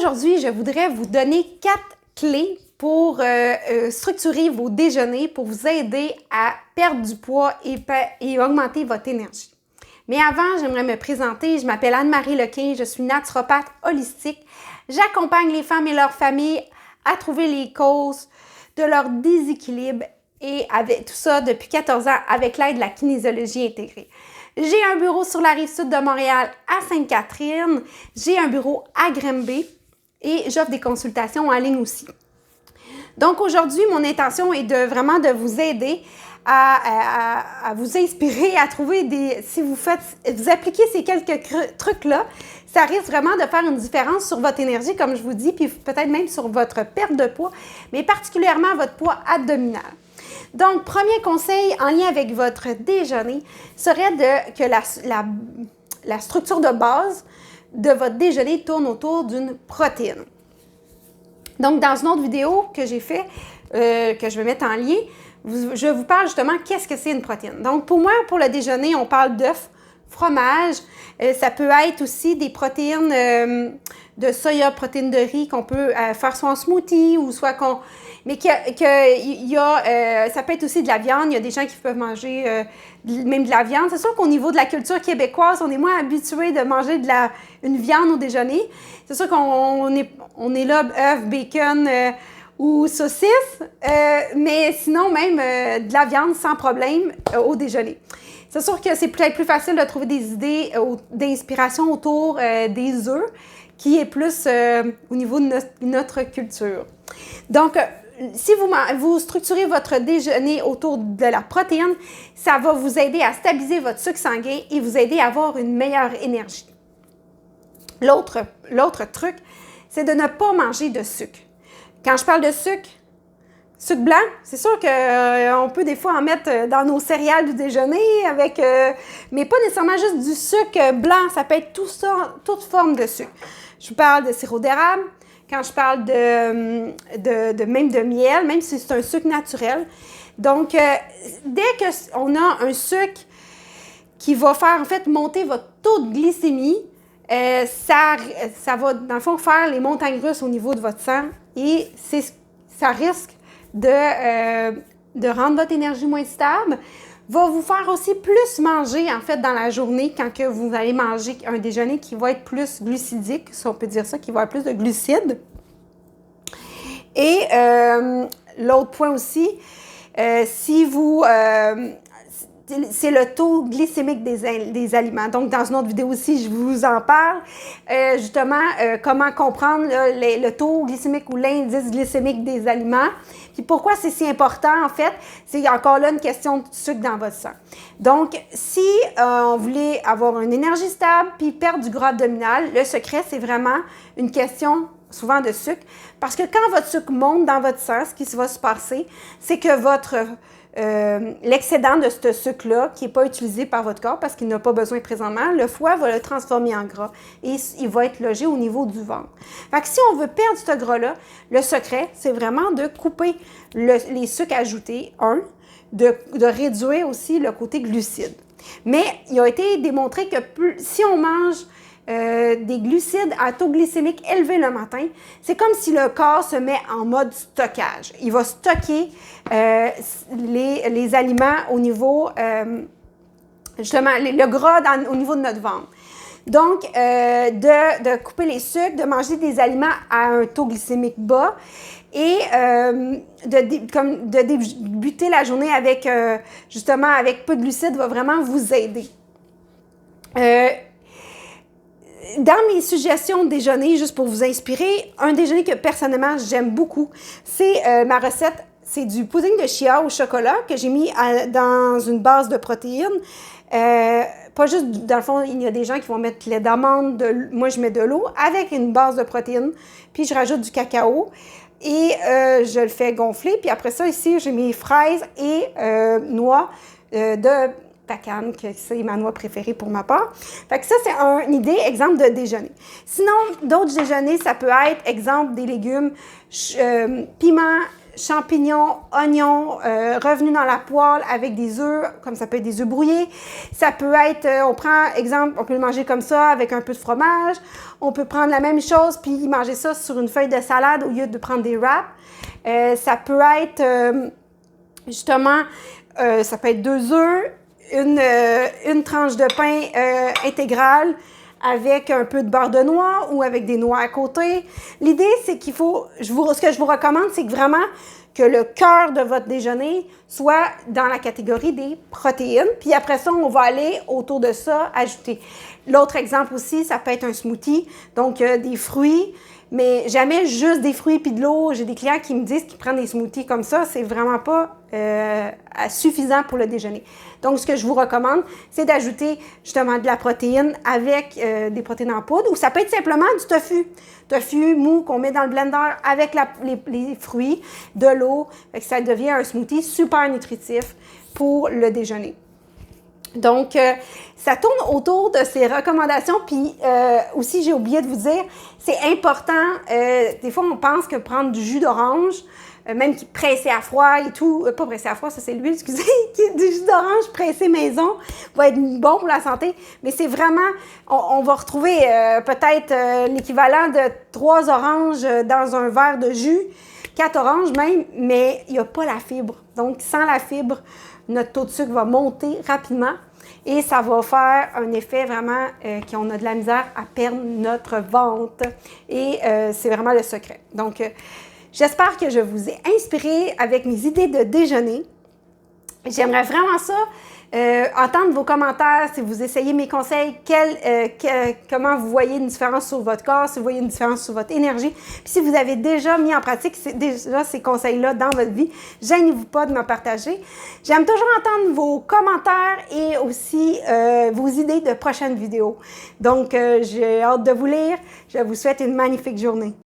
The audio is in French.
Aujourd'hui, je voudrais vous donner 4 clés pour structurer vos déjeuners, pour vous aider à perdre du poids et augmenter votre énergie. Mais avant, j'aimerais me présenter. Je m'appelle Anne-Marie Lequin, je suis naturopathe holistique. J'accompagne les femmes et leurs familles à trouver les causes de leur déséquilibre et avec tout ça depuis 14 ans avec l'aide de la kinésiologie intégrée. J'ai un bureau sur la rive-sud de Montréal à Sainte-Catherine. J'ai un bureau à Granby et j'offre des consultations en ligne aussi. Donc aujourd'hui, mon intention est vraiment de vous aider à vous inspirer, à trouver si vous appliquez ces quelques trucs-là, ça risque vraiment de faire une différence sur votre énergie, comme je vous dis, puis peut-être même sur votre perte de poids, mais particulièrement votre poids abdominal. Donc, premier conseil en lien avec votre déjeuner serait que la structure de base de votre déjeuner tourne autour d'une protéine. Donc, dans une autre vidéo que j'ai fait, que je vais mettre en lien, je vous parle justement qu'est-ce que c'est une protéine. Donc, pour moi, pour le déjeuner, on parle d'œufs, fromage. Ça peut être aussi des protéines de soya, protéines de riz qu'on peut faire soit en smoothie ou soit qu'on... Mais ça peut être aussi de la viande. Il y a des gens qui peuvent manger même de la viande. C'est sûr qu'au niveau de la culture québécoise, on est moins habitué de manger une viande au déjeuner. C'est sûr qu'on est là, œufs, bacon ou saucisses, mais sinon même de la viande sans problème au déjeuner. C'est sûr que c'est peut-être plus facile de trouver des idées d'inspiration autour des œufs, qui est plus au niveau de notre culture. Donc, si vous structurez votre déjeuner autour de la protéine, ça va vous aider à stabiliser votre sucre sanguin et vous aider à avoir une meilleure énergie. L'autre truc, c'est de ne pas manger de sucre. Quand je parle de sucre blanc, c'est sûr qu'on peut des fois en mettre dans nos céréales du déjeuner, mais pas nécessairement juste du sucre blanc, ça peut être toute forme de sucre. Je vous parle de sirop d'érable, quand je parle même de miel, même si c'est un sucre naturel. Donc, dès qu'on a un sucre qui va faire en fait monter votre taux de glycémie, ça va dans le fond faire les montagnes russes au niveau de votre sang et ça risque de rendre votre énergie moins stable, va vous faire aussi plus manger en fait dans la journée quand que vous allez manger un déjeuner qui va être plus glucidique, si on peut dire ça, qui va avoir plus de glucides. Et l'autre point aussi, c'est le taux glycémique des aliments. Donc, dans une autre vidéo aussi, je vous en parle. Justement, comment comprendre le taux glycémique ou l'indice glycémique des aliments. Puis pourquoi c'est si important, en fait, c'est encore là une question de sucre dans votre sang. Donc, si on voulait avoir une énergie stable puis perdre du gras abdominal, le secret, c'est vraiment une question souvent de sucre. Parce que quand votre sucre monte dans votre sang, ce qui va se passer, c'est que l'excédent de ce sucre-là, qui n'est pas utilisé par votre corps parce qu'il n'a pas besoin présentement, le foie va le transformer en gras et il va être logé au niveau du ventre. Fait que si on veut perdre ce gras-là, le secret, c'est vraiment de couper les sucres ajoutés, de réduire aussi le côté glucide. Mais il a été démontré que si on mange des glucides à taux glycémique élevé le matin, c'est comme si le corps se met en mode stockage. Il va stocker les aliments au niveau, justement, le gras au niveau de notre ventre. Donc, de couper les sucres, de manger des aliments à un taux glycémique bas et de débuter la journée avec peu de glucides va vraiment vous aider. Dans mes suggestions de déjeuner, juste pour vous inspirer, un déjeuner que personnellement j'aime beaucoup, c'est ma recette, c'est du pudding de chia au chocolat que j'ai mis dans une base de protéines. Pas juste, dans le fond, il y a des gens qui vont mettre lait d'amande, moi je mets de l'eau avec une base de protéines, puis je rajoute du cacao et je le fais gonfler. Puis après ça, ici, j'ai mes fraises et noix de pacane, que c'est ma noix préférée pour ma part. Fait que ça, c'est une idée, exemple de déjeuner. Sinon, d'autres déjeuners, ça peut être, exemple, des légumes, piment, champignons, oignons, revenus dans la poêle avec des œufs, comme ça peut être des œufs brouillés. Ça peut être, on prend, exemple, on peut le manger comme ça avec un peu de fromage. On peut prendre la même chose puis manger ça sur une feuille de salade au lieu de prendre des wraps. Ça peut être, justement, ça peut être 2 œufs, une tranche de pain intégrale avec un peu de beurre de noix ou avec des noix à côté. L'idée, c'est qu'il faut, ce que je vous recommande, c'est que vraiment que le cœur de votre déjeuner soit dans la catégorie des protéines. Puis après ça, on va aller autour de ça ajouter. L'autre exemple aussi, ça peut être un smoothie, donc des fruits, mais jamais juste des fruits puis de l'eau. J'ai des clients qui me disent qu'ils prennent des smoothies comme ça, c'est vraiment pas suffisant pour le déjeuner. Donc, ce que je vous recommande, c'est d'ajouter justement de la protéine avec des protéines en poudre, ou ça peut être simplement du tofu. Tofu mou qu'on met dans le blender avec les fruits, de l'eau, ça devient un smoothie super nutritif pour le déjeuner. Donc, ça tourne autour de ces recommandations. Puis aussi, j'ai oublié de vous dire, c'est important, des fois on pense que prendre du jus d'orange, même qui est pressé à froid et tout, pas pressé à froid, ça c'est l'huile, excusez, du jus d'orange pressé maison, va être bon pour la santé. Mais c'est vraiment, on va retrouver peut-être l'équivalent de 3 oranges dans un verre de jus, 4 oranges même, mais il n'y a pas la fibre. Donc, sans la fibre, notre taux de sucre va monter rapidement et ça va faire un effet vraiment qu'on a de la misère à perdre notre ventre. Et c'est vraiment le secret. Donc, j'espère que je vous ai inspiré avec mes idées de déjeuner. J'aimerais vraiment ça, entendre vos commentaires, si vous essayez mes conseils, comment vous voyez une différence sur votre corps, si vous voyez une différence sur votre énergie. Puis si vous avez déjà mis en pratique déjà ces conseils-là dans votre vie, gênez-vous pas de me partager. J'aime toujours entendre vos commentaires et aussi vos idées de prochaines vidéos. Donc, j'ai hâte de vous lire. Je vous souhaite une magnifique journée.